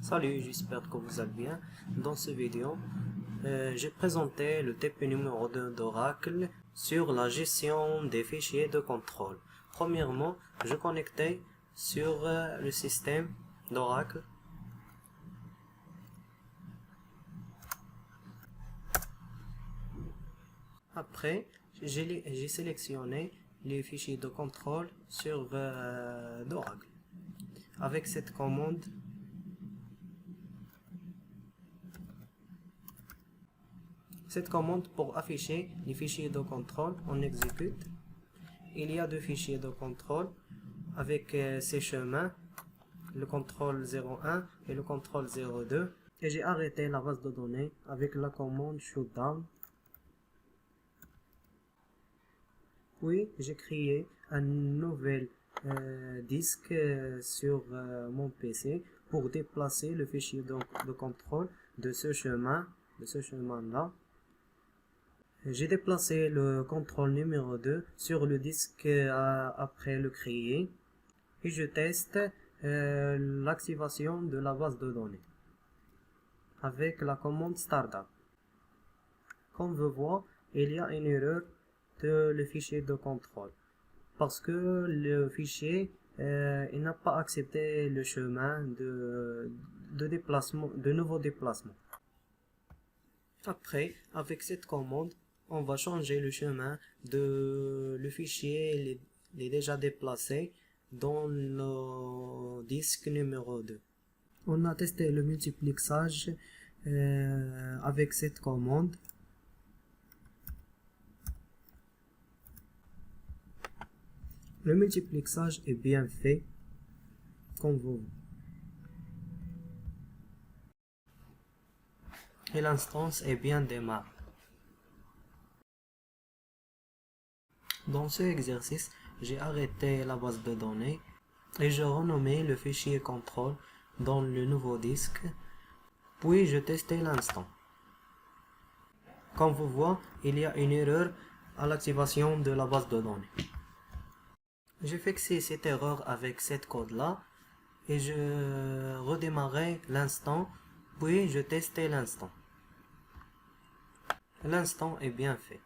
Salut, j'espère que vous allez bien. Dans cette vidéo, j'ai présenté le TP numéro 2 d'Oracle sur la gestion des fichiers de contrôle. Premièrement, je connectais sur le système d'Oracle. Après, j'ai sélectionné les fichiers de contrôle sur d'Oracle. Avec cette commande, pour afficher les fichiers de contrôle, on exécute. Il y a deux fichiers de contrôle avec ces chemins, le contrôle 01 et le contrôle 02. Et j'ai arrêté la base de données avec la commande shutdown. Puis j'ai créé un nouvel disque sur mon PC pour déplacer le fichier de contrôle de ce chemin-là. J'ai déplacé le contrôle numéro 2 sur le disque après le créer et je teste l'activation de la base de données avec la commande startup. Comme vous voyez, il y a une erreur de le fichier de contrôle parce que le fichier il n'a pas accepté le chemin de déplacement, de nouveau déplacement. Après, avec cette commande, on va changer le chemin de le fichier, il est déjà déplacé dans le disque numéro 2. On a testé le multiplexage avec cette commande. Le multiplexage est bien fait, comme vous voyez. Et l'instance est bien démarrée. Dans ce exercice, j'ai arrêté la base de données et je renommé le fichier contrôle dans le nouveau disque, puis je testais l'instant. Comme vous voyez, il y a une erreur à l'activation de la base de données. J'ai fixé cette erreur avec cette code-là et je redémarrais l'instant, puis je testais l'instant. L'instant est bien fait.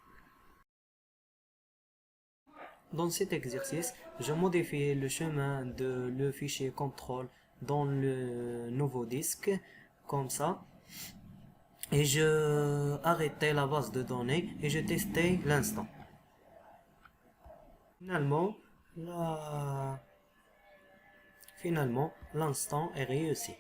Dans cet exercice, je modifie le chemin de le fichier contrôle dans le nouveau disque, comme ça. Et je arrêtais la base de données et je testais l'instant. Finalement, l'instant est réussi.